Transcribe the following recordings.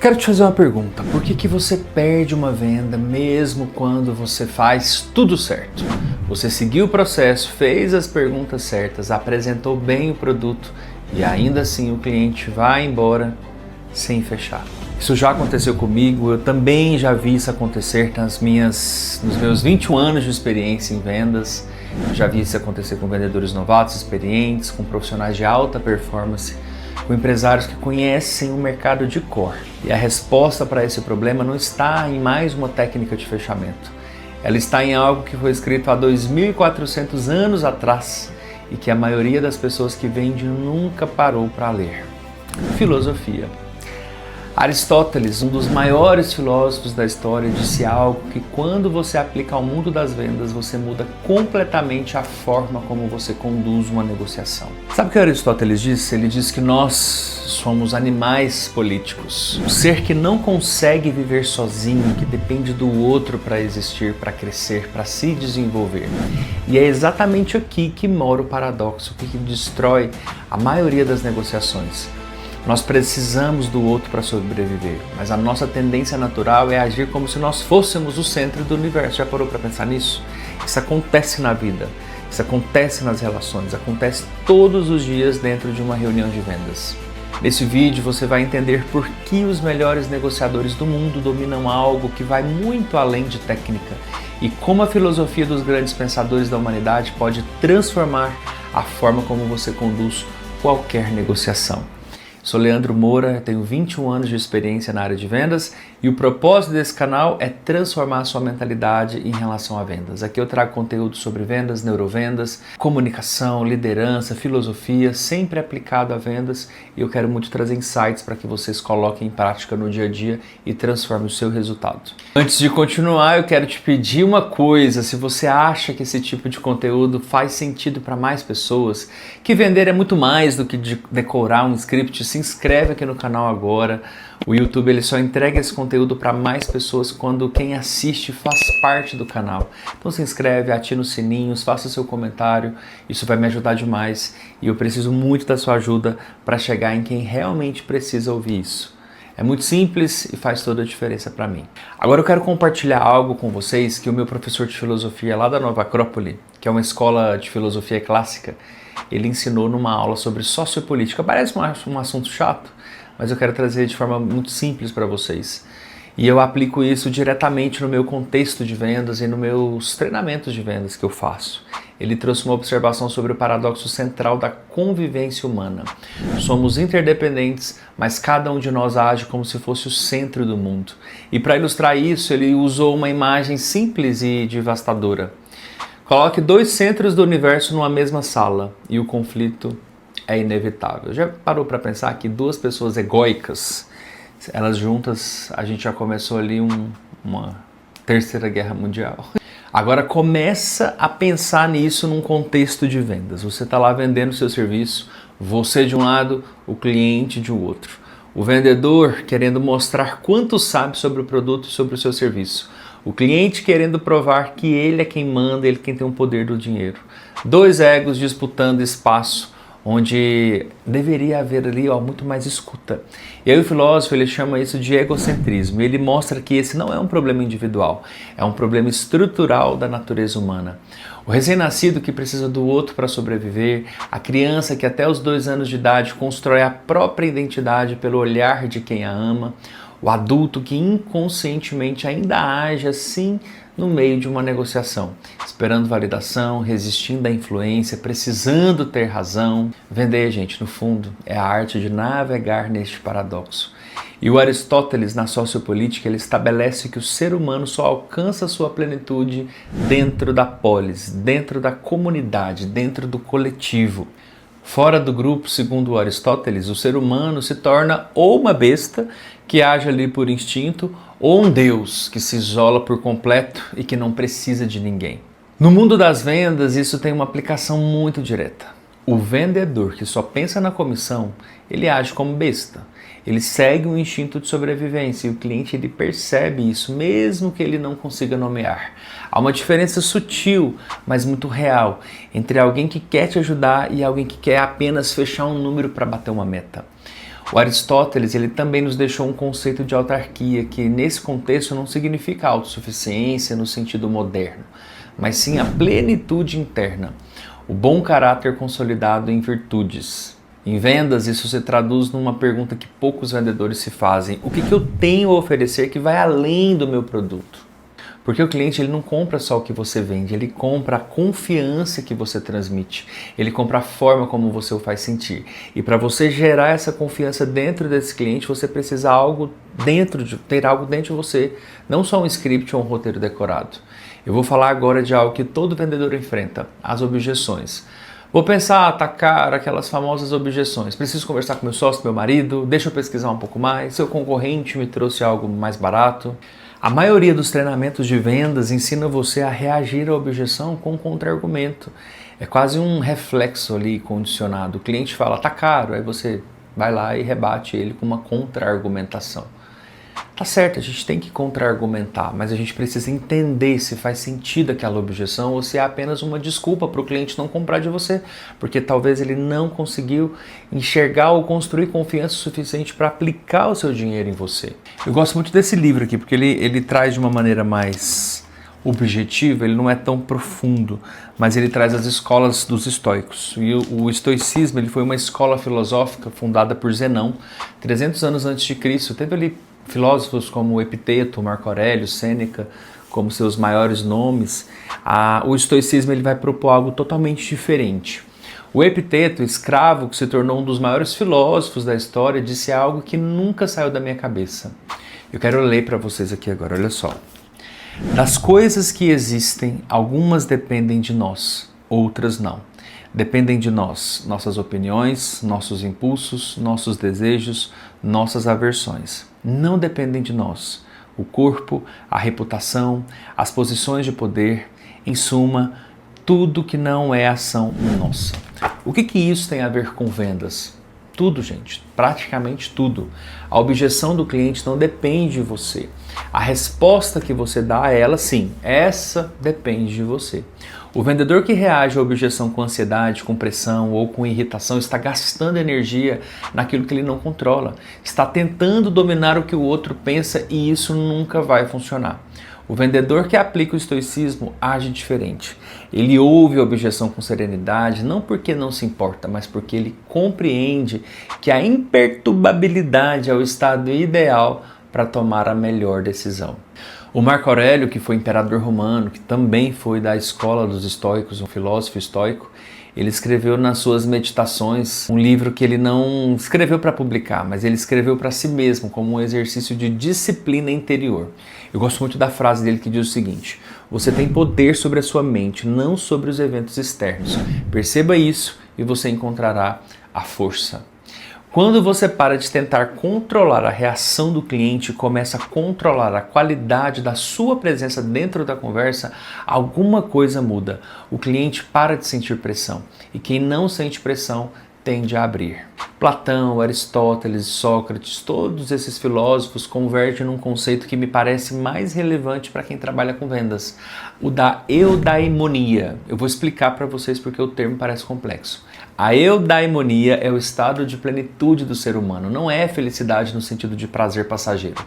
Quero te fazer uma pergunta. Por que você perde uma venda mesmo quando você faz tudo certo? Você seguiu o processo, fez as perguntas certas, apresentou bem o produto e ainda assim o cliente vai embora sem fechar. Isso já aconteceu comigo, eu também já vi isso acontecer nos meus 21 anos de experiência em vendas. Eu já vi isso acontecer com vendedores novatos, experientes, com profissionais de alta performance, com empresários que conhecem o mercado de cor. E a resposta para esse problema não está em mais uma técnica de fechamento. Ela está em algo que foi escrito há 2.400 anos atrás e que a maioria das pessoas que vende nunca parou para ler. Filosofia. Aristóteles, um dos maiores filósofos da história, disse algo que quando você aplica ao mundo das vendas, você muda completamente a forma como você conduz uma negociação. Sabe o que Aristóteles disse? Ele disse que nós somos animais políticos. Um ser que não consegue viver sozinho, que depende do outro para existir, para crescer, para se desenvolver. E é exatamente aqui que mora o paradoxo, que destrói a maioria das negociações. Nós precisamos do outro para sobreviver, mas a nossa tendência natural é agir como se nós fôssemos o centro do universo. Já parou para pensar nisso? Isso acontece na vida, isso acontece nas relações, acontece todos os dias dentro de uma reunião de vendas. Nesse vídeo você vai entender por que os melhores negociadores do mundo dominam algo que vai muito além de técnica e como a filosofia dos grandes pensadores da humanidade pode transformar a forma como você conduz qualquer negociação. Sou Leandro Moura, tenho 21 anos de experiência na área de vendas e o propósito desse canal é transformar a sua mentalidade em relação a vendas. Aqui eu trago conteúdo sobre vendas, neurovendas, comunicação, liderança, filosofia, sempre aplicado a vendas e eu quero muito trazer insights para que vocês coloquem em prática no dia a dia e transformem o seu resultado. Antes de continuar, eu quero te pedir uma coisa: se você acha que esse tipo de conteúdo faz sentido para mais pessoas, que vender é muito mais do que decorar um script, se inscreve aqui no canal agora. O YouTube ele só entrega esse conteúdo para mais pessoas quando quem assiste faz parte do canal. Então se inscreve, ativa os sininhos, faça o seu comentário, isso vai me ajudar demais e eu preciso muito da sua ajuda para chegar em quem realmente precisa ouvir isso. É muito simples e faz toda a diferença para mim. Agora eu quero compartilhar algo com vocês que o meu professor de filosofia lá da Nova Acrópole, que é uma escola de filosofia clássica, ele ensinou numa aula sobre sociopolítica. Parece um assunto chato, mas eu quero trazer de forma muito simples para vocês. E eu aplico isso diretamente no meu contexto de vendas e nos meus treinamentos de vendas que eu faço. Ele trouxe uma observação sobre o paradoxo central da convivência humana. Somos interdependentes, mas cada um de nós age como se fosse o centro do mundo. E para ilustrar isso, ele usou uma imagem simples e devastadora. Coloque dois centros do universo numa mesma sala e o conflito é inevitável. Já parou para pensar que duas pessoas egóicas, elas juntas, a gente já começou ali uma terceira guerra mundial. Agora começa a pensar nisso num contexto de vendas. Você está lá vendendo seu serviço, você de um lado, o cliente de outro. O vendedor querendo mostrar quanto sabe sobre o produto e sobre o seu serviço. O cliente querendo provar que ele é quem manda, ele é quem tem o poder do dinheiro. Dois egos disputando espaço, onde deveria haver ali muito mais escuta. E aí o filósofo ele chama isso de egocentrismo. Ele mostra que esse não é um problema individual, é um problema estrutural da natureza humana. O recém-nascido que precisa do outro para sobreviver, a criança que até os 2 anos de idade constrói a própria identidade pelo olhar de quem a ama, o adulto que inconscientemente ainda age assim no meio de uma negociação, esperando validação, resistindo à influência, precisando ter razão. Vender, gente, no fundo, é a arte de navegar neste paradoxo. E o Aristóteles, na sociopolítica, ele estabelece que o ser humano só alcança sua plenitude dentro da polis, dentro da comunidade, dentro do coletivo. Fora do grupo, segundo Aristóteles, o ser humano se torna ou uma besta que age ali por instinto, ou um deus que se isola por completo e que não precisa de ninguém. No mundo das vendas, isso tem uma aplicação muito direta. O vendedor que só pensa na comissão, ele age como besta. Ele segue um instinto de sobrevivência e o cliente ele percebe isso, mesmo que ele não consiga nomear. Há uma diferença sutil, mas muito real, entre alguém que quer te ajudar e alguém que quer apenas fechar um número para bater uma meta. O Aristóteles ele também nos deixou um conceito de autarquia que nesse contexto não significa autossuficiência no sentido moderno, mas sim a plenitude interna, o bom caráter consolidado em virtudes. Em vendas, isso se traduz numa pergunta que poucos vendedores se fazem: o que eu tenho a oferecer que vai além do meu produto? Porque o cliente ele não compra só o que você vende, ele compra a confiança que você transmite, ele compra a forma como você o faz sentir. E para você gerar essa confiança dentro desse cliente, você precisa ter algo dentro de você, não só um script ou um roteiro decorado. Eu vou falar agora de algo que todo vendedor enfrenta: as objeções. Vou pensar, tá caro, aquelas famosas objeções. Preciso conversar com meu sócio, meu marido, deixa eu pesquisar um pouco mais, seu concorrente me trouxe algo mais barato. A maioria dos treinamentos de vendas ensina você a reagir à objeção com um contra-argumento. É quase um reflexo ali condicionado. O cliente fala, tá caro, aí você vai lá e rebate ele com uma contra-argumentação. Tá certo, a gente tem que contra-argumentar, mas a gente precisa entender se faz sentido aquela objeção ou se é apenas uma desculpa para o cliente não comprar de você, porque talvez ele não conseguiu enxergar ou construir confiança suficiente para aplicar o seu dinheiro em você. Eu gosto muito desse livro aqui, porque ele traz de uma maneira mais objetiva, ele não é tão profundo, mas ele traz as escolas dos estoicos. E o estoicismo ele foi uma escola filosófica fundada por Zenão, 300 anos antes de Cristo. Teve ali filósofos como Epiteto, Marco Aurélio, Sêneca, como seus maiores nomes. O estoicismo ele vai propor algo totalmente diferente. O Epiteto, escravo que se tornou um dos maiores filósofos da história, disse algo que nunca saiu da minha cabeça. Eu quero ler para vocês aqui agora, olha só. Das coisas que existem, algumas dependem de nós, outras não. Dependem de nós, nossas opiniões, nossos impulsos, nossos desejos, nossas aversões. Não dependem de nós. O corpo, a reputação, as posições de poder, em suma, tudo que não é ação nossa. O que isso tem a ver com vendas? Tudo, gente, praticamente tudo. A objeção do cliente não depende de você. A resposta que você dá a ela, sim, essa depende de você. O vendedor que reage à objeção com ansiedade, com pressão ou com irritação está gastando energia naquilo que ele não controla. Está tentando dominar o que o outro pensa e isso nunca vai funcionar. O vendedor que aplica o estoicismo age diferente. Ele ouve a objeção com serenidade, não porque não se importa, mas porque ele compreende que a imperturbabilidade é o estado ideal para tomar a melhor decisão. O Marco Aurélio, que foi imperador romano, que também foi da escola dos estoicos, um filósofo estoico, ele escreveu nas suas meditações um livro que ele não escreveu para publicar, mas ele escreveu para si mesmo, como um exercício de disciplina interior. Eu gosto muito da frase dele que diz o seguinte: você tem poder sobre a sua mente, não sobre os eventos externos. Perceba isso e você encontrará a força. Quando você para de tentar controlar a reação do cliente e começa a controlar a qualidade da sua presença dentro da conversa, alguma coisa muda. O cliente para de sentir pressão e quem não sente pressão tende a abrir. Platão, Aristóteles, Sócrates, todos esses filósofos convergem num conceito que me parece mais relevante para quem trabalha com vendas, o da eudaimonia. Eu vou explicar para vocês porque o termo parece complexo. A eudaimonia é o estado de plenitude do ser humano, não é felicidade no sentido de prazer passageiro.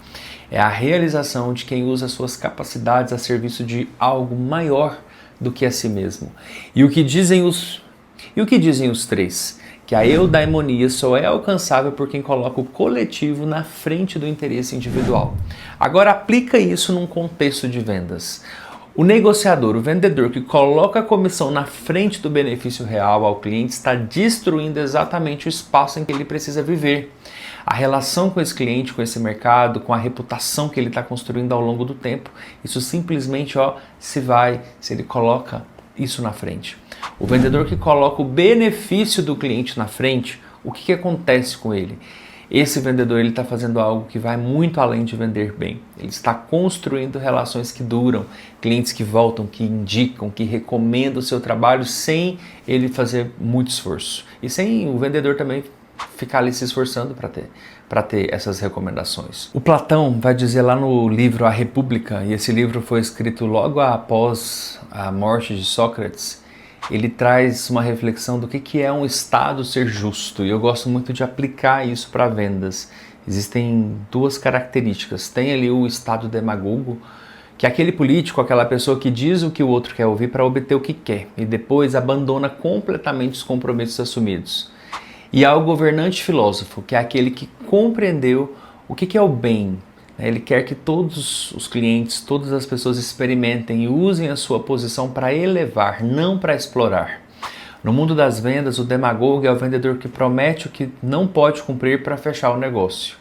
É a realização de quem usa suas capacidades a serviço de algo maior do que a si mesmo. E o que dizem os três? Que a eudaimonia só é alcançável por quem coloca o coletivo na frente do interesse individual. Agora aplica isso num contexto de vendas. O negociador, o vendedor que coloca a comissão na frente do benefício real ao cliente está destruindo exatamente o espaço em que ele precisa viver. A relação com esse cliente, com esse mercado, com a reputação que ele está construindo ao longo do tempo, isso simplesmente se ele coloca isso na frente. O vendedor que coloca o benefício do cliente na frente, o que acontece com ele? Esse vendedor está fazendo algo que vai muito além de vender bem. Ele está construindo relações que duram, clientes que voltam, que indicam, que recomendam o seu trabalho sem ele fazer muito esforço. E sem o vendedor também ficar ali se esforçando para ter essas recomendações. O Platão vai dizer lá no livro A República, e esse livro foi escrito logo após a morte de Sócrates, ele traz uma reflexão do que é um Estado ser justo, e eu gosto muito de aplicar isso para vendas. Existem duas características. Tem ali o Estado demagogo, que é aquele político, aquela pessoa que diz o que o outro quer ouvir para obter o que quer, e depois abandona completamente os compromissos assumidos. E há o governante filósofo, que é aquele que compreendeu o que é o bem. Ele quer que todos os clientes, todas as pessoas experimentem e usem a sua posição para elevar, não para explorar. No mundo das vendas, o demagogo é o vendedor que promete o que não pode cumprir para fechar o negócio.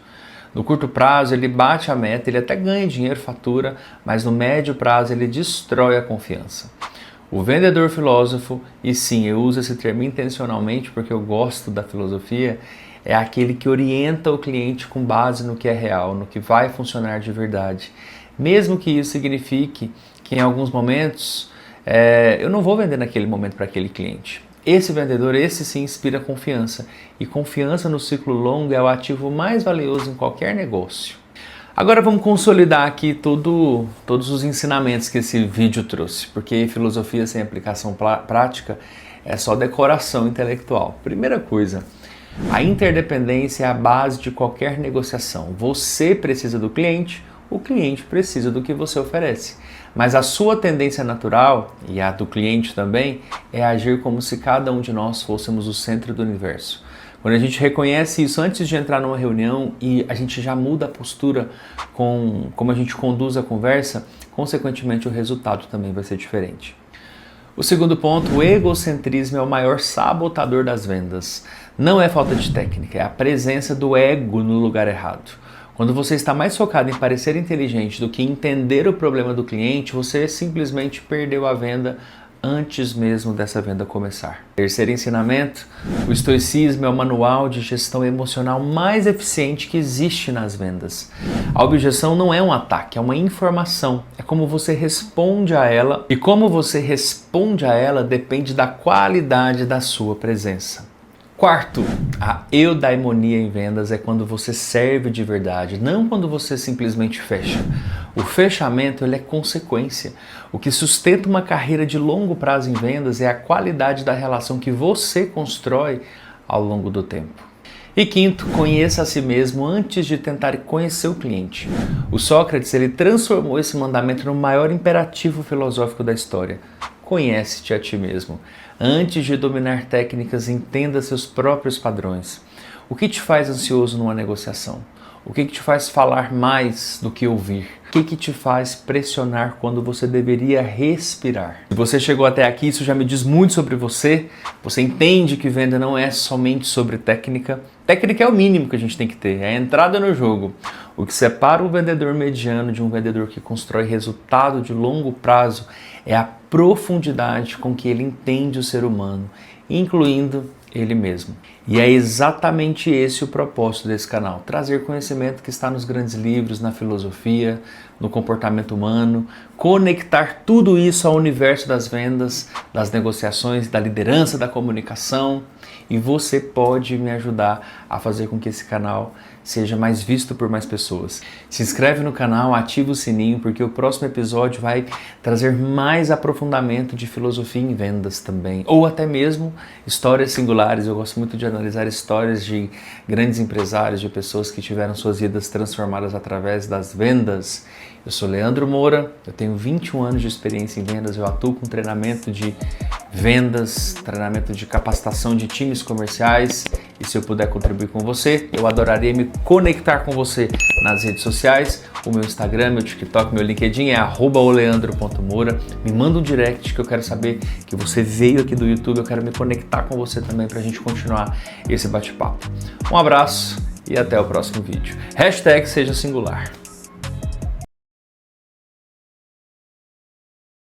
No curto prazo, ele bate a meta, ele até ganha dinheiro, fatura, mas no médio prazo ele destrói a confiança. O vendedor filósofo, e sim, eu uso esse termo intencionalmente porque eu gosto da filosofia, é aquele que orienta o cliente com base no que é real, no que vai funcionar de verdade. Mesmo que isso signifique que em alguns momentos eu não vou vender naquele momento para aquele cliente. Esse vendedor, esse sim, inspira confiança. E confiança no ciclo longo é o ativo mais valioso em qualquer negócio. Agora vamos consolidar aqui todos os ensinamentos que esse vídeo trouxe, porque filosofia sem aplicação prática é só decoração intelectual. Primeira coisa, a interdependência é a base de qualquer negociação. Você precisa do cliente, o cliente precisa do que você oferece. Mas a sua tendência natural, e a do cliente também, é agir como se cada um de nós fôssemos o centro do universo. Quando a gente reconhece isso antes de entrar numa reunião e a gente já muda a postura com como a gente conduz a conversa, consequentemente o resultado também vai ser diferente. O segundo ponto, o egocentrismo é o maior sabotador das vendas. Não é falta de técnica, é a presença do ego no lugar errado. Quando você está mais focado em parecer inteligente do que entender o problema do cliente, você simplesmente perdeu a venda antes mesmo dessa venda começar. Terceiro ensinamento, o estoicismo é o manual de gestão emocional mais eficiente que existe nas vendas. A objeção não é um ataque, é uma informação. É como você responde a ela, e como você responde a ela depende da qualidade da sua presença. Quarto, a eudaimonia em vendas é quando você serve de verdade, não quando você simplesmente fecha. O fechamento ele é consequência. O que sustenta uma carreira de longo prazo em vendas é a qualidade da relação que você constrói ao longo do tempo. E quinto, conheça a si mesmo antes de tentar conhecer o cliente. O Sócrates ele transformou esse mandamento no maior imperativo filosófico da história. Conhece-te a ti mesmo. Antes de dominar técnicas, entenda seus próprios padrões. O que te faz ansioso numa negociação? O que te faz falar mais do que ouvir? O que te faz pressionar quando você deveria respirar? Se você chegou até aqui, isso já me diz muito sobre você. Você entende que venda não é somente sobre técnica. Técnica é o mínimo que a gente tem que ter, é a entrada no jogo. O que separa um vendedor mediano de um vendedor que constrói resultado de longo prazo é a profundidade com que ele entende o ser humano, incluindo ele mesmo. E é exatamente esse o propósito desse canal, trazer conhecimento que está nos grandes livros, na filosofia, no comportamento humano, conectar tudo isso ao universo das vendas, das negociações, da liderança, da comunicação, e você pode me ajudar a fazer com que esse canal seja mais visto por mais pessoas. Se inscreve no canal, ativa o sininho, porque o próximo episódio vai trazer mais aprofundamento de filosofia em vendas também, ou até mesmo histórias singulares. Eu gosto muito de analisar histórias de grandes empresários, de pessoas que tiveram suas vidas transformadas através das vendas. Eu sou Leandro Moura, eu tenho 21 anos de experiência em vendas, eu atuo com treinamento de vendas, treinamento de capacitação de times comerciais, e se eu puder contribuir com você, eu adoraria me conectar com você nas redes sociais. O meu Instagram, meu TikTok, meu LinkedIn é @oleandro.moura. Me manda um direct que eu quero saber que você veio aqui do YouTube, eu quero me conectar com você também para a gente continuar esse bate-papo. Um abraço e até o próximo vídeo. #seja singular.